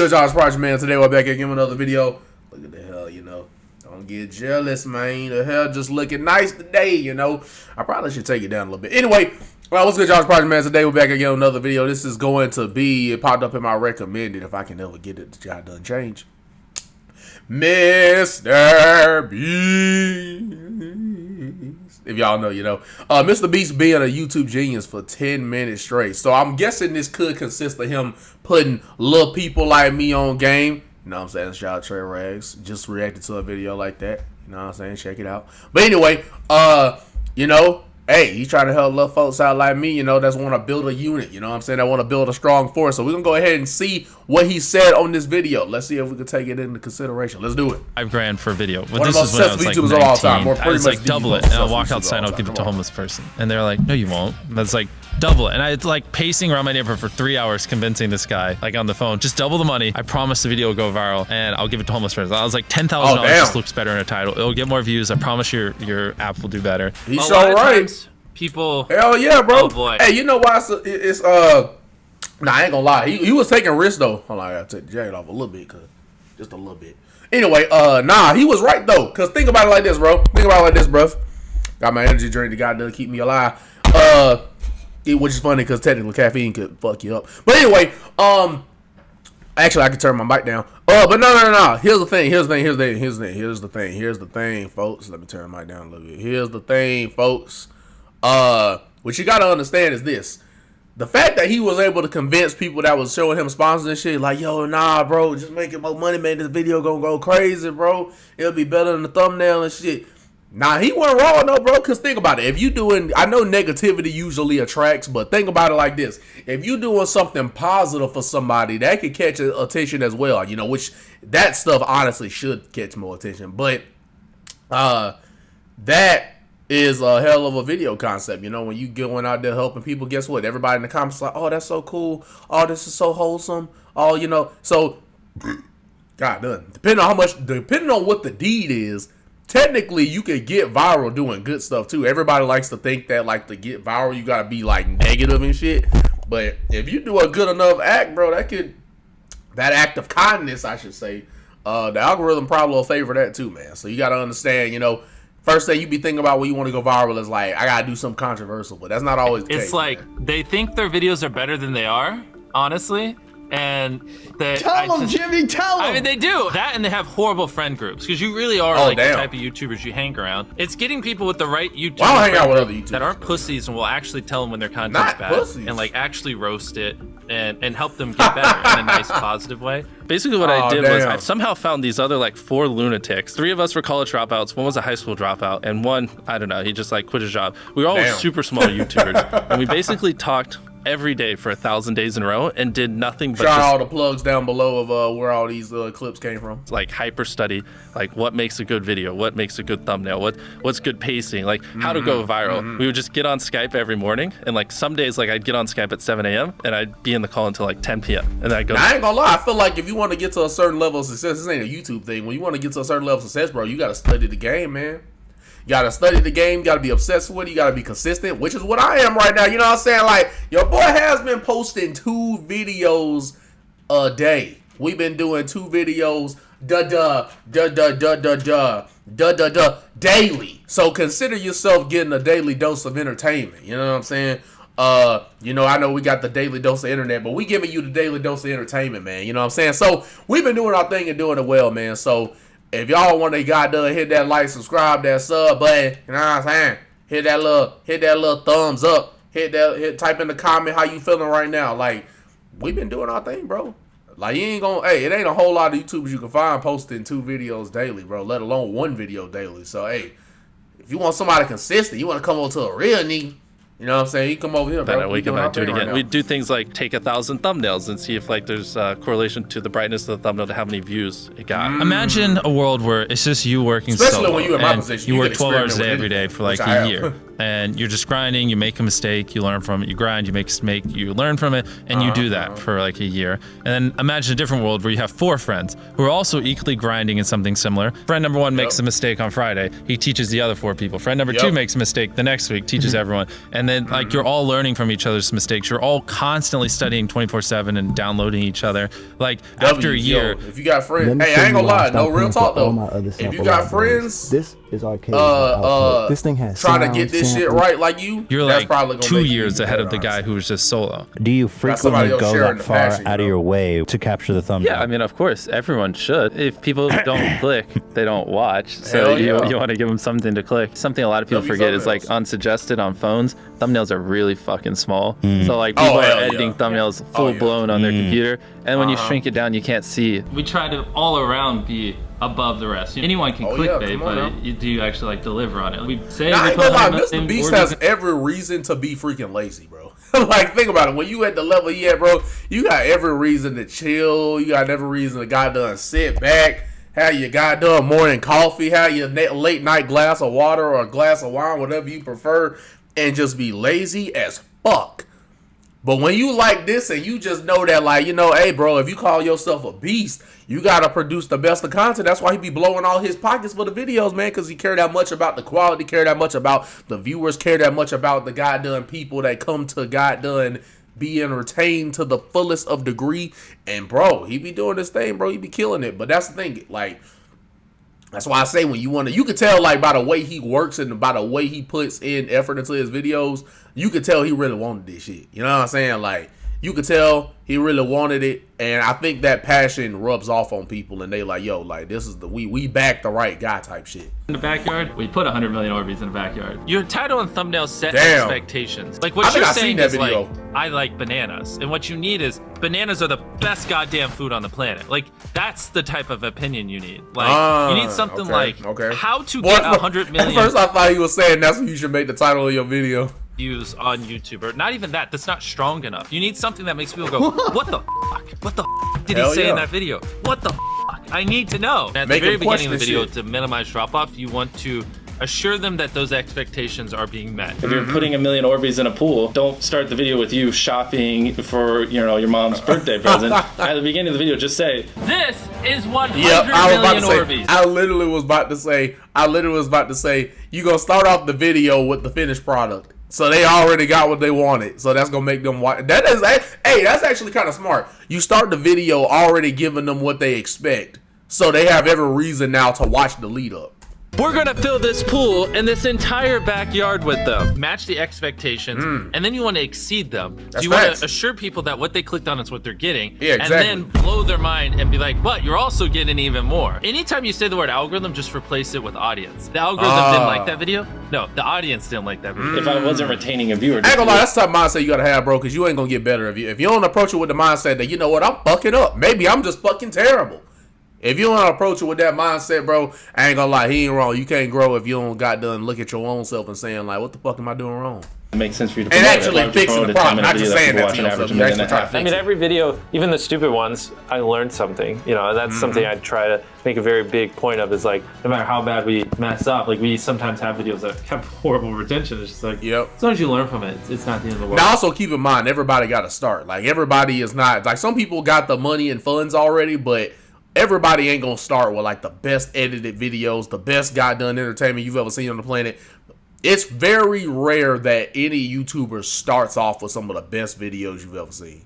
good, y'all? It's Project Man. Today we're back again with another video. Look at the hell, Don't get jealous, man. The hell just looking nice today, I probably should take it down a little bit. Anyway, what's good, y'all? It's Project Man. Today we're back again with another video. This is going to be, it popped up in my recommended, if I can ever get it, the job done change. Mr. Beast. If y'all know, Mr. Beast being a YouTube genius for 10 minutes straight. So I'm guessing this could consist of him putting little people like me on game. You know what I'm saying? Shout out Trey Rags. Just reacted to a video like that. You know what I'm saying? Check it out. But anyway, hey, he trying to help little folks out like me, that's want to build a unit, that want to build a strong force. So we're going to go ahead and see what he said on this video. Let's see if we can take it into consideration. Let's do it. $5,000 for a video. One of the most successful YouTubers of all time. I was like, double it. And I'll walk outside and I'll give it to a homeless person. And they're like, no, you won't. And that's like, double it. And I was like pacing around my neighborhood for 3 hours convincing this guy, like on the phone, just double the money. I promise the video will go viral and I'll give it to homeless person. I was like, $10,000 just looks better in a title. It'll get more views. I promise your app will do better. He's so right. People, hell yeah, bro. Oh boy. Hey, you know why it's nah, I ain't gonna lie. He was taking risks though. Hold on, I gotta take the jacket off a little bit, just a little bit. Anyway, nah, he was right though. Cause think about it like this, bro. Got my energy drink that got to keep me alive. Which is funny because technically caffeine could fuck you up. But anyway, actually I could turn my mic down. But no. Here's the thing, folks. Let me turn my mic down a little bit. Here's the thing, folks. What you gotta understand is this. The fact that he was able to convince people that was showing him sponsors and shit, like, yo, nah, bro, just making more money, man. This video gonna go crazy, bro. It'll be better than the thumbnail and shit. Nah, he wasn't wrong, though, bro, because think about it. If you doing, I know negativity usually attracts, but think about it like this. If you doing something positive for somebody, that could catch attention as well, which that stuff honestly should catch more attention. But that is a hell of a video concept, when you going out there helping people, guess what? Everybody in the comments like, oh, that's so cool. Oh, this is so wholesome. Oh, so, God done. Depending on what the deed is, technically, you could get viral doing good stuff, too. Everybody likes to think that, like, to get viral, you got to be, like, negative and shit. But if you do a good enough act, bro, that act of kindness, I should say, the algorithm probably will favor that, too, man. So you got to understand, first thing you be thinking about when you want to go viral is, like, I got to do something controversial. But that's not always the case. It's like, they think their videos are better than they are, honestly. And tell them, Jimmy, tell them. I mean, they do that, and they have horrible friend groups because you really are the type of YouTubers you hang around. It's getting people with the right YouTubers hang out with other YouTubers that aren't pussies and will actually tell them when their content's bad pussies. And like actually roast it and help them get better in a nice, positive way. Basically, what I did was I somehow found these other like 4 lunatics. 3 of us were college dropouts. 1 was a high school dropout, and 1, I don't know, he just like quit his job. We were all super small YouTubers, and we basically talked every day for 1,000 days in a row and did nothing but shout out all the plugs down below of where all these clips came from. Like hyper study, like what makes a good video, what makes a good thumbnail, what's good pacing, like how to go viral. We would just get on Skype every morning, and like some days like I'd get on Skype at 7 a.m. and I'd be in the call until like 10 p.m. and then I'd go. Now, I ain't gonna lie, I feel like if you want to get to a certain level of success, this ain't a YouTube thing. When you want to get to a certain level of success, bro, you gotta study the game, man. You gotta study the game, you gotta be obsessed with it, you gotta be consistent, which is what I am right now. You know what I'm saying? Like, your boy has been posting 2 videos a day. We've been doing 2 videos daily. So consider yourself getting a daily dose of entertainment. You know what I'm saying? I know we got the daily dose of internet, but we giving you the daily dose of entertainment, man. You know what I'm saying? So we've been doing our thing and doing it well, man. So if y'all want to hit that like, subscribe, that sub button, you know what I'm saying? Hit that little thumbs up. Type in the comment how you feeling right now. Like, we've been doing our thing, bro. Like, it ain't a whole lot of YouTubers you can find posting 2 videos daily, bro, let alone 1 video daily. So, hey, if you want somebody consistent, you want to come over to a real nigga, you know what I'm saying? You come over here, bro. We can do it again. We do things like take 1,000 thumbnails and see if like there's a correlation to the brightness of the thumbnail to how many views it got. Imagine a world where it's just you working especially when you're in my position. You work 12 hours a day every day for like a year. And you're just grinding, you make a mistake, you learn from it, you grind, you make a mistake, you learn from it, and you do that for like a year. And then imagine a different world where you have 4 friends who are also equally grinding in something similar. Friend number 1 makes a mistake on Friday, he teaches the other 4 people. Friend number 2 makes a mistake the next week, teaches everyone. And then like you're all learning from each other's mistakes. You're all constantly studying 24/7 and downloading each other. Like after a year, if you got friends, hey, I ain't gonna lie, no real talk though. If you got friends, this is arcade. This thing has trying to get this shit right like you're like probably gonna 2 years ahead of the guy who was just solo. Do you frequently go that far out of your way to capture the thumbnail? Yeah, I mean, of course, everyone should. If people don't click, they don't watch. So you want to give them something to click. Something a lot of people forget is like unsuggested on phones. Thumbnails are really fucking small. So like people are editing thumbnails full blown on their computer, and when you shrink it down, you can't see. We try to all around be above the rest. Anyone can clickbait, but you do actually like deliver on it. We say now, I ain't gonna lie, Mr. Beast has every reason to be freaking lazy, bro. Like, think about it. When you at the level he at, bro, you got every reason to chill. You got every reason to goddamn sit back, have your goddamn morning coffee, have your late night glass of water or a glass of wine, whatever you prefer, and just be lazy as fuck. But when you like this and you just know that, like, you know, hey, bro, if you call yourself a beast, you got to produce the best of content. That's why he be blowing all his pockets for the videos, man, because he care that much about the quality, care that much about the viewers, care that much about the goddamn people that come to goddamn be entertained to the fullest of degree. And, bro, he be doing this thing, bro. He be killing it. But that's the thing, like, that's why I say when you want to, you can tell like by the way he works and by the way he puts in effort into his videos, you could tell he really wanted this shit. You know what I'm saying? Like, you could tell he really wanted it, and I think that passion rubs off on people, and they like, yo, like this is the we back the right guy type shit. In the backyard, we put 100 million Orbeez in the backyard. Your title and thumbnail set expectations. Like what you're saying is like, I like bananas, and what you need is bananas are the best goddamn food on the planet. Like that's the type of opinion you need. Like you need something like how to get 100 million. At first, I thought he was saying that's what you should make the title of your video. Views on YouTube, or not even that. That's not strong enough. You need something that makes people go, "What the fuck? What the fuck did he say in that video? What the fuck? I need to know." And at the very beginning of the video, to minimize drop off, you want to assure them that those expectations are being met. If you're putting 1 million Orbeez in a pool, don't start the video with you shopping for your mom's birthday present. At the beginning of the video, just say, "This is 100 million Orbeez." I literally was about to say, you gonna start off the video with the finished product. So they already got what they wanted. So that's gonna make them watch. That's actually kind of smart. You start the video already giving them what they expect, so they have every reason now to watch the lead up. We're gonna fill this pool and this entire backyard with them. Match the expectations, and then you want to exceed them. So you want to assure people that what they clicked on is what they're getting, and then blow their mind and be like, but you're also getting even more. Anytime you say the word algorithm, just replace it with audience. The algorithm didn't like that video? No, the audience didn't like that video. If I wasn't retaining a viewer. I ain't gonna lie, that's the type of mindset you gotta have, bro, because you ain't gonna get better if you don't approach it with the mindset that, you know what, I'm fucking up. Maybe I'm just fucking terrible. If you don't approach it with that mindset, bro, I ain't gonna lie, he ain't wrong. You can't grow if you don't got done look at your own self and saying like, what the fuck am I doing wrong? It makes sense for you to and actually fixing the problem, not just saying that to yourself. I mean, every video, even the stupid ones, I learned something, and that's something I try to make a very big point of, is like, no matter how bad we mess up, like we sometimes have videos that have horrible retention. It's just like, as long as you learn from it, it's not the end of the world. Now also keep in mind, everybody got to start. Like everybody is not, like some people got the money and funds already, but everybody ain't gonna start with like the best edited videos, the best goddamn entertainment you've ever seen on the planet. It's very rare that any YouTuber starts off with some of the best videos you've ever seen.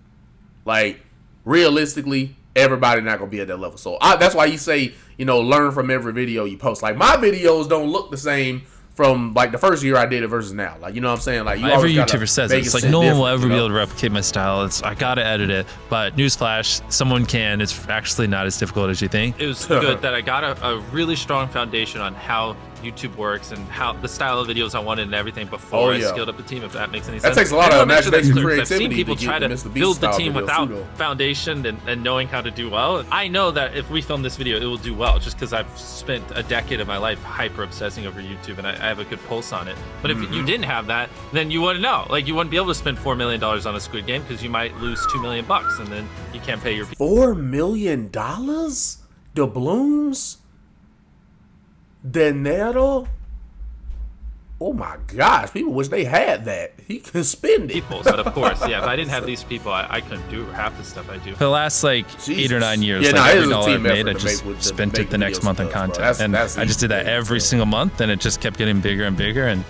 Like, realistically, everybody not gonna be at that level. So that's why you say, learn from every video you post. Like, my videos don't look the same from like the first year I did it versus now. Like, you know what I'm saying? Like, every YouTuber says it. It's like no one will ever be able to replicate my style. I gotta edit it. But newsflash, someone can. It's actually not as difficult as you think. It was good that I got a really strong foundation on how YouTube works and how the style of videos I wanted and everything before I scaled up the team, if that makes any sense. That takes a lot of imagination and creativity. I've seen people try to build the team without foundation and knowing how to do well. I know that if we film this video, it will do well, just because I've spent a decade of my life hyper obsessing over YouTube and I have a good pulse on it. But if you didn't have that, then you wouldn't know. Like, you wouldn't be able to spend $4 million on a Squid Game because you might lose $2 million and then you can't pay your people. $4 million? Doubloons? Dinero? Oh my gosh, people wish they had that. He could spend it. But of course, if I didn't have these people, I couldn't do half the stuff I do. For the last 8 or 9 years, every dollar I made, I just spent it the next month on content. And I just did that every single month, and it just kept getting bigger and bigger. And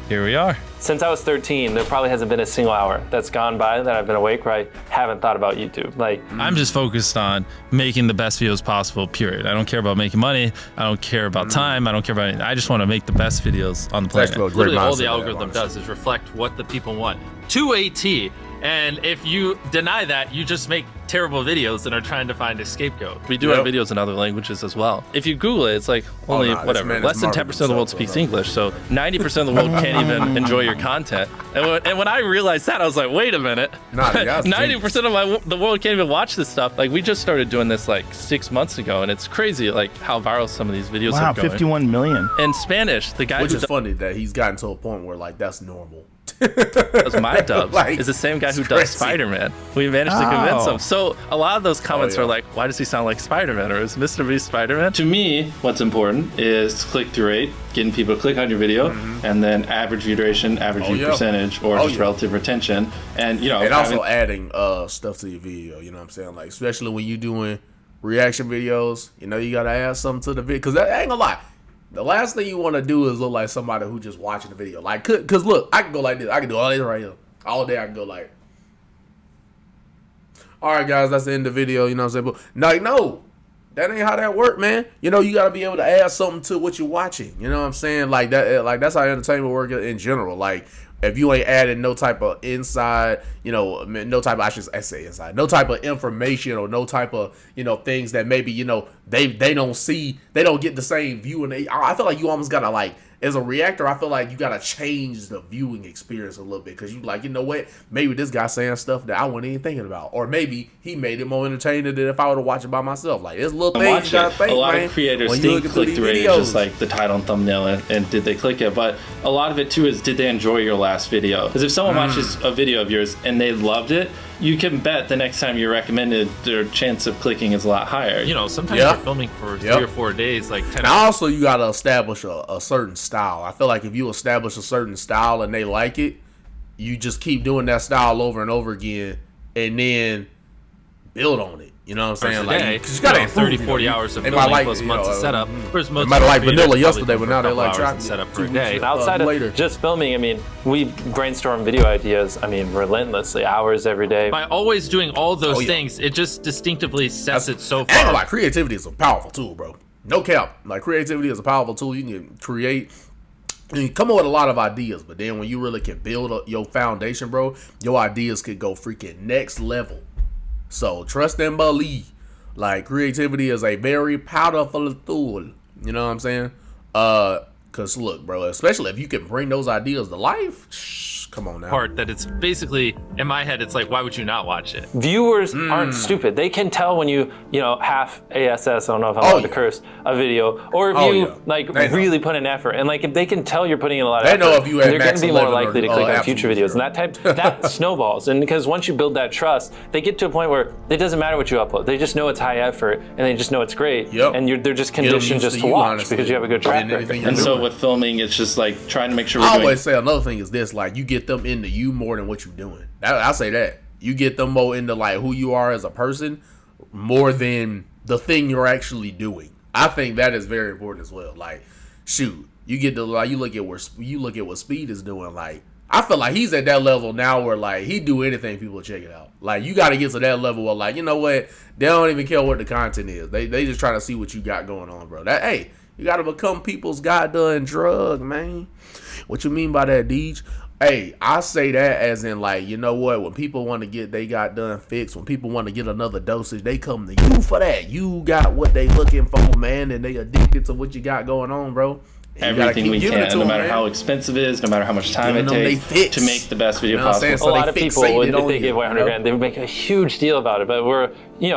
here we are. Since I was 13, there probably hasn't been a single hour that's gone by that I've been awake where I haven't thought about YouTube. Like, I'm just focused on making the best videos possible, period. I don't care about making money. I don't care about time. I don't care about anything. I just want to make the best videos on the planet. Literally all the algorithm does is reflect what the people want to a T. And if you deny that, you just make terrible videos and are trying to find a scapegoat. We do our videos in other languages as well. If you Google it, it's like only less than 10% of the world speaks English. So 90% of the world can't even enjoy your content. And when I realized that, I was like, wait a minute. 90% of the world can't even watch this stuff. Like, we just started doing this like 6 months ago, and it's crazy like how viral some of these videos are going. 51 million. In Spanish, the guy Which is funny that he's gotten to a point where like that's normal. That's my dubs. Like, is the same guy who does Spider-Man. We managed to convince him. So a lot of those comments are like, why does he sound like Spider-Man, or is Mr. Beast Spider-Man? To me, what's important is click-through rate, getting people to click on your video, and then average view duration, average view percentage, or just relative retention, and and also adding stuff to your video. You know what I'm saying? Like, especially when you're doing reaction videos, you gotta add something to the video, because that ain't gonna lie. The last thing you want to do is look like somebody who just watching the video. Like, because look, I can go like this. I can do all this right here. All day I can go like, all right, guys, that's the end of the video. You know what I'm saying? But no, that ain't how that work, man. You got to be able to add something to what you're watching. You know what I'm saying? Like that. Like, that's how entertainment work in general. Like, if you ain't adding no type of inside, no type of, I say inside, no type of information or no type of, things that maybe, they don't see, they don't get the same view. And I feel like you almost got to, like, as a reactor, I feel like you got to change the viewing experience a little bit. Because you like, you know what, maybe this guy saying stuff that I wasn't even thinking about. Or maybe he made it more entertaining than if I were to watch it by myself. Like, it's little things you got to think, a lot of creators think click-through rate is just like the title and thumbnail and did they click it. But a lot of it, too, is did they enjoy your last video? Because if someone watches a video of yours and they loved it, you can bet the next time you're recommended, their chance of clicking is a lot higher. Sometimes you're filming for 3 or 4 days, like 10 hours. And also, you got to establish a certain style. I feel like if you establish a certain style and they like it, you just keep doing that style over and over again and then build on it. You know what I'm saying? Like, because you got 30, 40 hours of filming plus months of setup. They might like vanilla yesterday, but now they like chocolate. Setup for a day. Outside of just filming, I mean, we brainstorm video ideas, relentlessly, hours every day. By always doing all those things, it just distinctively sets it so far. Like, creativity is a powerful tool, bro. No cap. Like, creativity is a powerful tool. You can create. And you come up with a lot of ideas, but then when you really can build your foundation, bro, your ideas could go freaking next level. So trust and believe. Like, creativity is a very powerful tool. You know what I'm saying? Cause look, bro, especially if you can bring those ideas to life. Come on now. Part that it's basically, in my head, it's like, why would you not watch it? Viewers aren't stupid. They can tell when you half ASS, I don't know if I'm allowed to curse, a video, or if you really put in effort. And like, if they can tell you're putting in a lot of effort, know if you they're going to be more likely to click on future videos. And that snowballs. And because once you build that trust, they get to a point where it doesn't matter what you upload. They just know it's high effort and they just know it's great. And they're just conditioned just to watch because you have a good track record. And so with filming, it's just like trying to make sure I always say another thing is this, like, you get them into you more than what you're doing. I say that. You get them more into like who you are as a person more than the thing you're actually doing. I think that is very important as well. Like, shoot, you get to like you look at what Speed is doing. Like, I feel like he's at that level now where like he do anything people check it out. Like, you got to get to that level where like, you know what, they don't even care what the content is. They just trying to see what you got going on, bro. You got to become people's goddamn drug, man. What you mean by that, Deej? Hey, I say that as in like, you know what, when people want to get they got done fixed, when people want to get another dosage, they come to you for that. You got what they looking for, man, and they addicted to what you got going on, bro. Everything we can, no matter how expensive it is, no matter how much time it takes to make the best video possible. So a lot of people, if they give away 100 grand, they would make a huge deal about it. But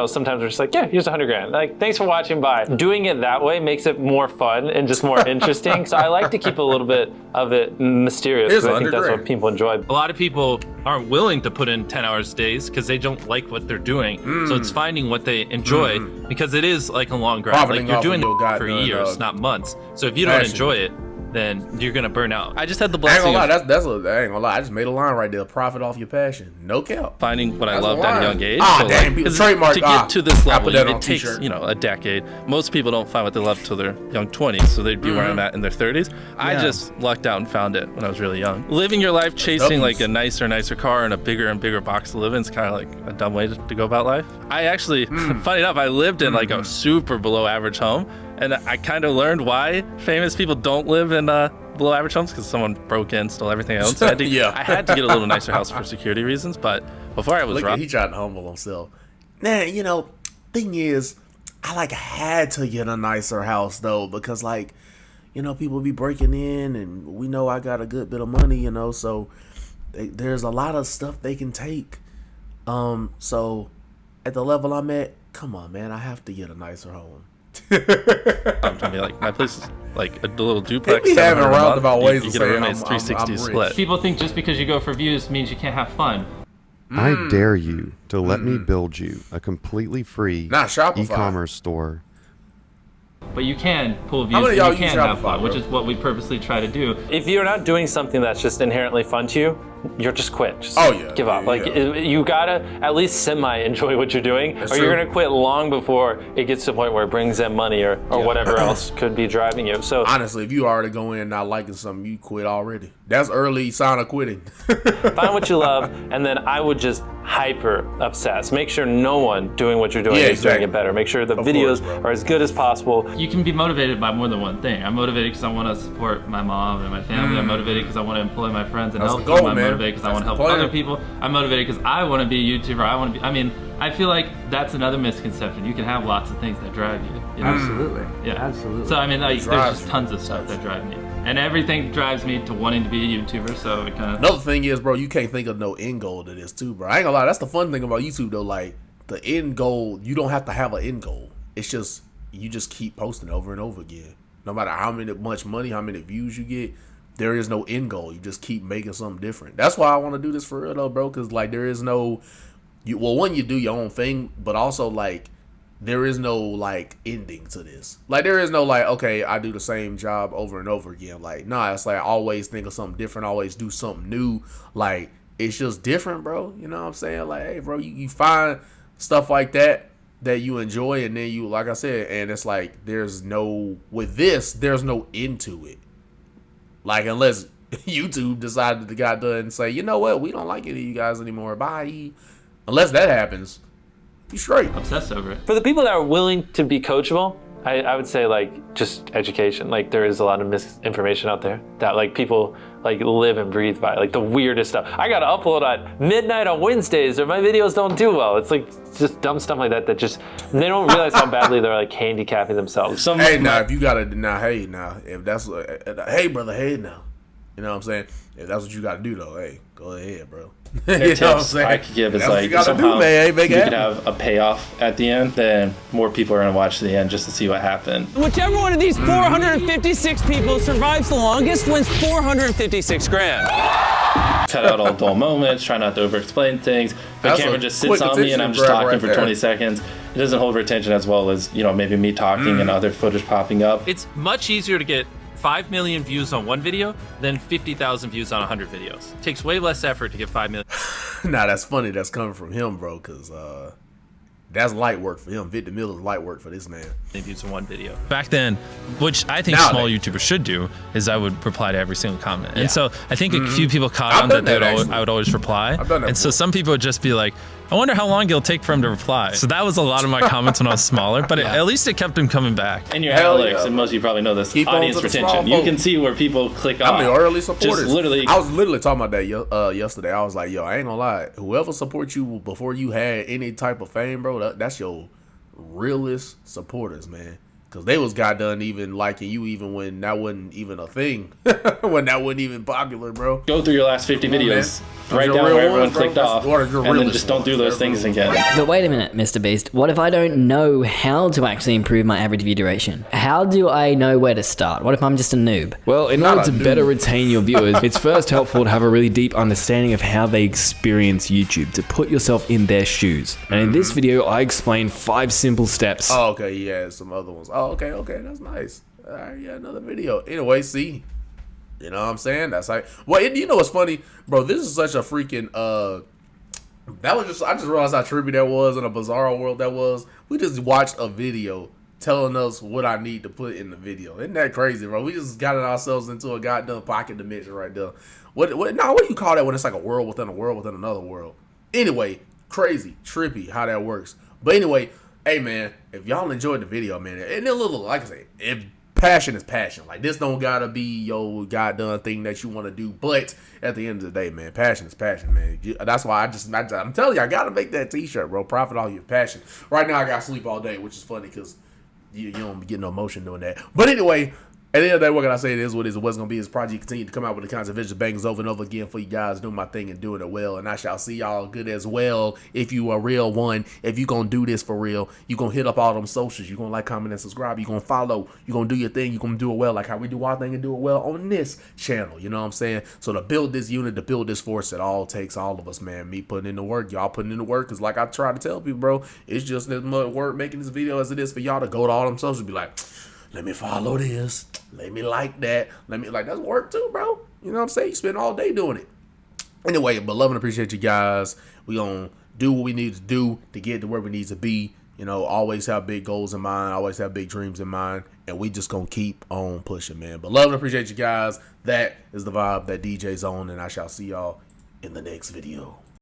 sometimes we're just like, yeah, here's 100 grand. Like, thanks for watching, bye. Doing it that way makes it more fun and just more interesting. So I like to keep a little bit of it mysterious because I think that's what people enjoy. A lot of people aren't willing to put in 10 hours days because they don't like what they're doing. So it's finding what they enjoy because it is like a long grind. Like, you're doing it for years, not months. So if you don't enjoy it, then you're gonna burn out. I just had the I ain't blessing gonna lie, of I ain't gonna lie. I just made a line right there. Profit off your passion. No cap. finding what I That's loved a at a line. young age. Ah, So, damn, people 'cause trademark. to get to this I level, put that on it takes t-shirt. a decade. Most people don't find what they love till their young 20s, so they'd be where I'm at in their 30s. I just lucked out and found it when I was really young. Living your life chasing like a nicer car and a bigger and bigger box to live in is kind of like a dumb way to go about life. I actually, funny enough, I lived in like a super below average home, and I kind of learned why famous people don't live in below average homes, because someone broke in, stole everything I owned. So I had to get a little nicer house for security reasons, but before I was he tried to humble himself. Nah, you know, thing is, I like had to get a nicer house though, because like, you know, people be breaking in, and we know I got a good bit of money, you know, so there's a lot of stuff they can take. So at the level I'm at, come on, man, I have to get a nicer home. to me, like my place is like a little duplex. He be having $700 a month. roundabout ways you to get a say roommate's I'm 360 rich. split. People think just because you go for views means you can't have fun. I dare you to let me build you a completely free Not Shopify. e-commerce store. But you can pull How views many and of y'all you use can have Shopify, fun, which bro? is what we purposely try to do. If you're not doing something that's just inherently fun to you, you're just quit. Just give up. You gotta at least semi-enjoy what you're doing, That's or true. you're gonna quit long before it gets to the point where it brings in money or whatever else could be driving you. So Honestly, if you already go in not liking something, you quit already. That's early sign of quitting. find what you love, and then I would just hyper obsess. Make sure no one doing what you're doing is doing it better. Make sure the videos are as good as possible. You can be motivated by more than one thing. I'm motivated because I want to support my mom and my family. I'm motivated because I want to employ my friends and That's help the goal, them. I'm man. motivated because I want to That's help the plan. other people. I'm motivated because I want to be a YouTuber. I feel like that's another misconception. You can have lots of things that drive you. You know? Absolutely. Yeah. Absolutely. So there's drives just you. tons of stuff that drive me. And everything drives me to wanting to be a YouTuber, so it kind of... Another thing is, bro, you can't think of no end goal to this too, bro. I ain't gonna lie, that's the fun thing about YouTube though. Like the end goal, you don't have to have an end goal. It's just you just keep posting over and over again. No matter much money, how many views you get, there is no end goal. You just keep making something different. That's why I want to do this for real though, bro. Because like there is no, one, you do your own thing, but also like there is no like ending to this. Like there is no like, okay, I do the same job over and over again. Like nah, it's like I always think of something different, always do something new. Like it's just different, bro. You know what I'm saying? Like, hey, bro, you find stuff like that you enjoy, and then you, like I said, and it's like there's no end to it. Like unless YouTube decided to got done and say, you know what, we don't like any of you guys anymore. Bye. Unless that happens, you straight. Obsessed over it. For the people that are willing to be coachable, I would say like just education. Like there is a lot of misinformation out there that like people like live and breathe by, like the weirdest stuff. I gotta upload at midnight on Wednesdays or my videos don't do well. It's like just dumb stuff like that just they don't realize how badly they're like handicapping themselves. If you gotta if that's hey brother, hey now. You know what I'm saying? If that's what you gotta do though, hey, go ahead, bro. You know what I'm saying? I could give is like somehow you could have a payoff at the end, then more people are gonna watch the end just to see what happened. Whichever one of these 456 people survives the longest wins 456 grand. Cut out all dull moments, try not to over-explain things. The camera just sits on me and I'm just talking for 20 seconds. It doesn't hold retention as well as, maybe me talking and other footage popping up. It's much easier to get 5 million views on one video than 50,000 views on 100 videos. It takes way less effort to get 5 million. Nah, that's funny. That's coming from him, bro, because that's light work for him. 50 mil is light work for this man. Views in one video. Back then, which I think small YouTubers should do, is I would reply to every single comment. And so I think a few people caught on that I would always reply. And so some people would just be like, I wonder how long it'll take for him to reply. So that was a lot of my comments when I was smaller, but at least it kept him coming back. And your analytics, and most of you probably know this, audience retention. You can see where people click off. I mean, early supporters. I was literally talking about that yesterday. I was like, yo, I ain't gonna lie. Whoever supports you before you had any type of fame, bro, that's your realest supporters, man. Because they was goddamn even liking you even when that wasn't even a thing. When that wasn't even popular, bro. Go through your last 50 videos. Write down where everyone clicked off. And then just don't do those things again. But wait a minute, Mr. Beast. What if I don't know how to actually improve my average view duration? How do I know where to start? What if I'm just a noob? Well, in order to better retain your viewers, it's first helpful to have a really deep understanding of how they experience YouTube, to put yourself in their shoes. And in this video, I explain 5 simple steps. Oh, okay, yeah, some other ones. Oh, okay, that's nice. All right, yeah, another video. Anyway, see, You know what I'm saying? That's like, well, you know what's funny, bro? This is such a freaking that was just, I just realized how trippy that was in a bizarro world that was. We just watched a video telling us what I need to put in the video. Isn't that crazy, bro? We just got ourselves into a goddamn pocket dimension right there. What do you call that when it's like a world within another world? Anyway, crazy, trippy how that works. But anyway, hey man, if y'all enjoyed the video, man, and a little, like I say, if passion is passion. Like, this don't gotta be your goddamn thing that you want to do. But at the end of the day, man, passion is passion, man. That's why I'm telling you, I gotta make that t-shirt, bro. Profit all your passion. Right now, I gotta sleep all day, which is funny because you don't get no motion doing that. But anyway, at the end of the day, what can I say? It is what it is. What's going to be is project continue to come out with the kinds of visual bangers over and over again for you guys, doing my thing and doing it well. And I shall see y'all good as well. If you a real one, if you going to do this for real, you going to hit up all them socials. You going to like, comment, and subscribe. You going to follow. You going to do your thing. You going to do it well like how we do our thing and do it well on this channel. You know what I'm saying? So to build this unit, to build this force, it all takes all of us, man. Me putting in the work, y'all putting in the work. Because like I try to tell people, bro, it's just as much work making this video as it is for y'all to go to all them socials and be like, let me follow this. Let me like that. Let me like, that's work too, bro. You know what I'm saying? You spend all day doing it. Anyway, but love and appreciate you guys. We gonna do what we need to do to get to where we need to be. You know, always have big goals in mind. Always have big dreams in mind. And we just gonna keep on pushing, man. But love and appreciate you guys. That is the vibe that DJ's on. And I shall see y'all in the next video.